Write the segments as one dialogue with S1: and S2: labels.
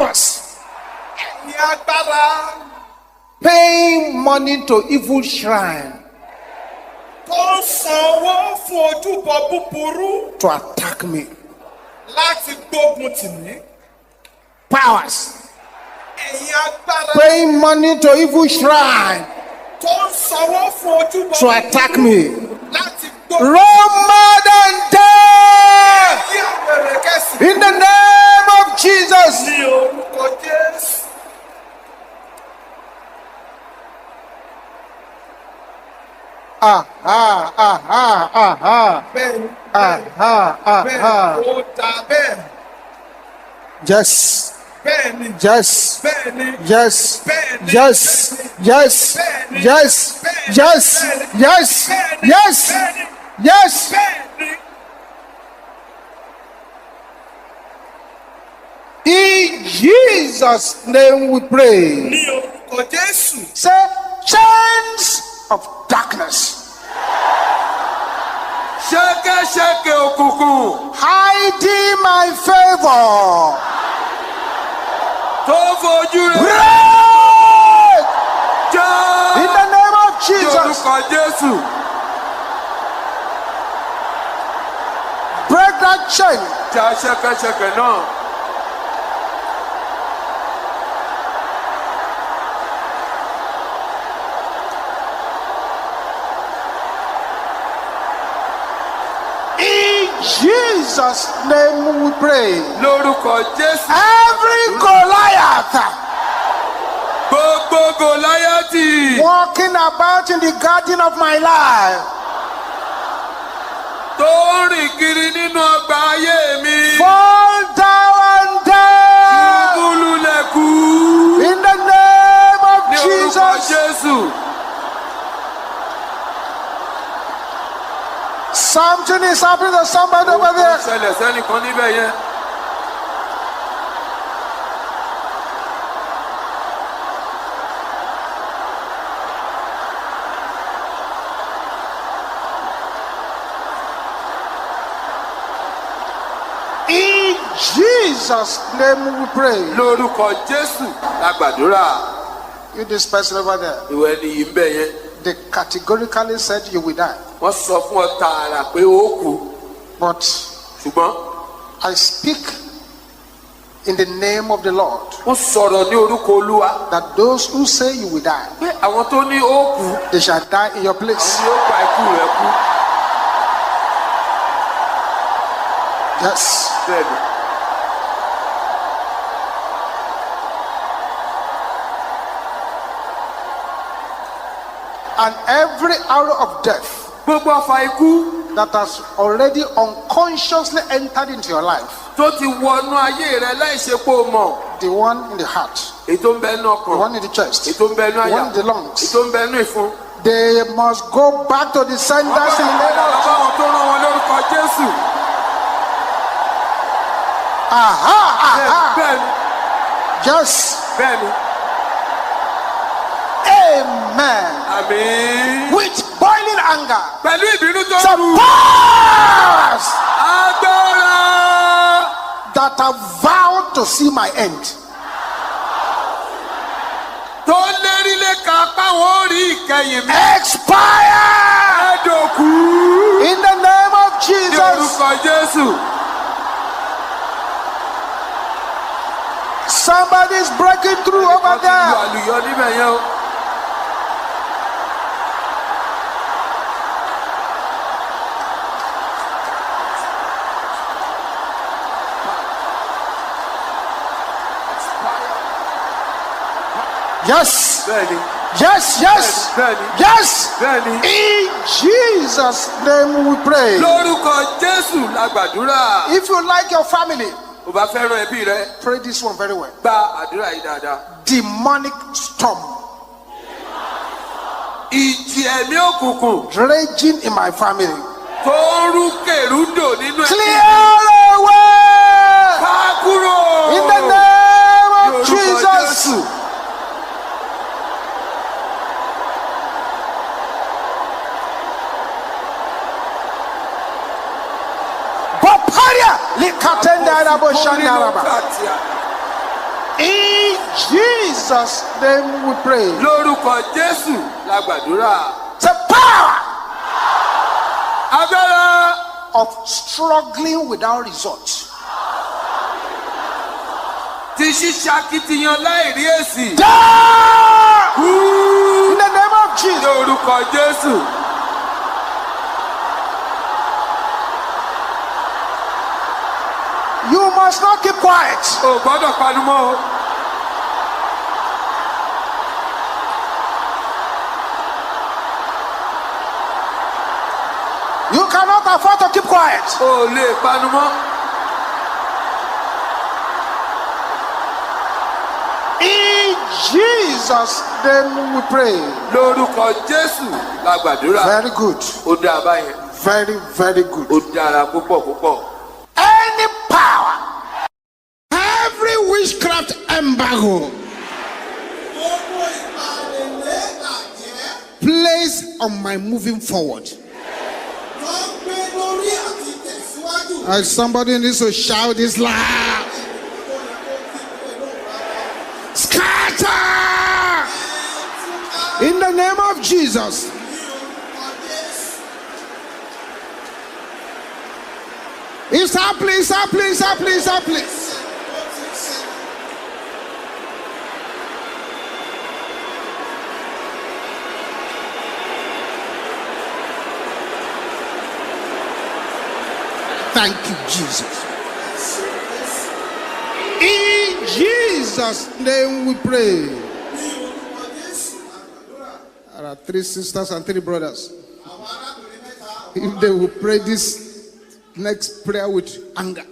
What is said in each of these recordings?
S1: Powers. Paying money to evil shrine. To attack me. Powers. Paying money to evil shrine. To attack me. Roma than death. In the name of Jesus. Yes. Yes. Yes. Yes. Yes. Yes. Yes. Yes. Yes. Yes. In Jesus' name we pray. Say, chains of darkness. Hiding my favor. Break! In the name of Jesus. Break that chain. Jesus' name we pray. Every Goliath walking about in the garden of my life, fall down and die in the name of Jesus. Something is happening to somebody over there. In Jesus' name we pray. You this person over there, they categorically said you will die. But I speak in the name of the Lord that those who say you will die, they shall die in your place. Yes. And every arrow of death that has already unconsciously entered into your life, the one in the heart, the one in the chest, the one in the lungs, they must go back to the senders in the name of Jesus. Yes. Amen. Amen. With boiling anger, powers that have vowed to see my end, expire in the name of Jesus. Somebody's breaking through over there. Yes. Yes, yes, yes. In Jesus' name we pray. If you like your family, pray this one very well. Demonic storm raging in my family, clear away in the name of Jesus. Jesus' name we pray.
S2: Lórúkọ Jésù la gbàdúrà.
S1: The power
S2: Agbára
S1: of struggling without results.
S2: Ti ṣíṣakitiyan láìrí èsì.
S1: In the name of Jesus.
S2: Lórúkọ Jésù.
S1: You must not keep quiet.
S2: O gbọ́dọ̀ panu mọ́ o.
S1: You cannot afford to keep quiet.
S2: O lè panu mọ́.
S1: In Jesus' name we pray.
S2: Lórúkọ Jésù la gbàdúrà.
S1: Very good.
S2: Ó dáa báyẹn.
S1: Very, very good.
S2: Ó dára púpọ̀ púpọ̀.
S1: Any power, every witchcraft embargo placed on my moving forward. Somebody needs to shout this loud. Scatter! In the name of Jesus. It's happening, it's happening, it's happening, it's happening. Thank you, Jesus. In Jesus' name we pray. There are 3 sisters and 3 brothers. If they will pray this next prayer with anger,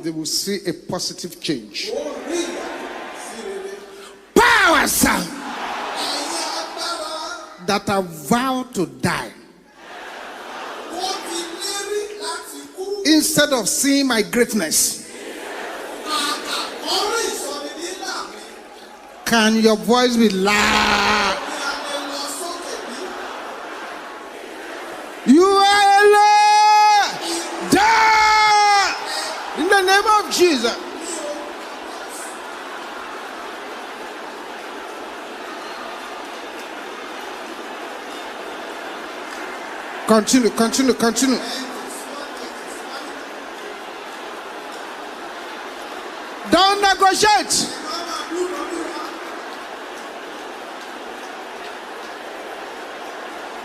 S1: they will see a positive change. Powers that are vowed to die, instead of seeing my greatness, can your voice be loud? You are alive! Die! In the name of Jesus. Continue, continue, continue. Don't negotiate.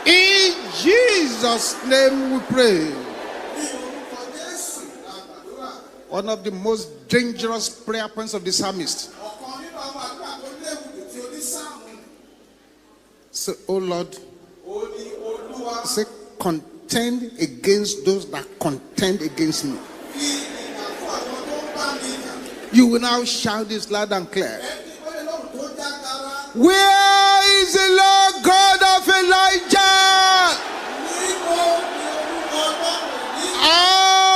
S1: In Jesus' name we pray. One of the most dangerous prayer points of the psalmist. Say, oh Lord, say, contend against those that contend against me. You will now shout this loud and clear. Where is the Lord God of Elijah?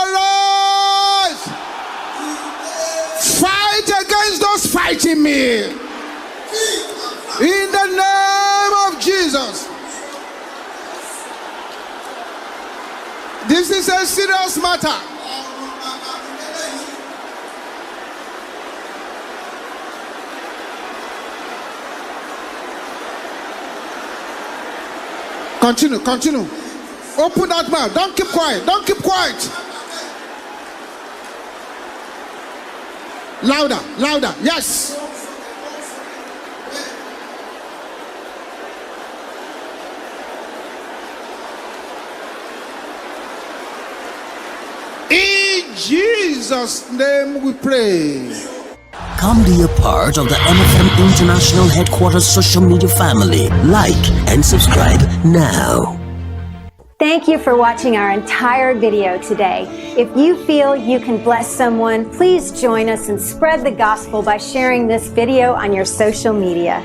S1: Arise! Fight against those fighting me. In the name of Jesus. This is a serious matter. Continue, continue. Open that mouth. Don't keep quiet. Don't keep quiet. Louder, louder. Yes. In Jesus' name we pray.
S3: Come be a part of the MFM International Headquarters social media family. Like and subscribe now.
S4: Thank you for watching our entire video today. If you feel you can bless someone, please join us and spread the gospel by sharing this video on your social media.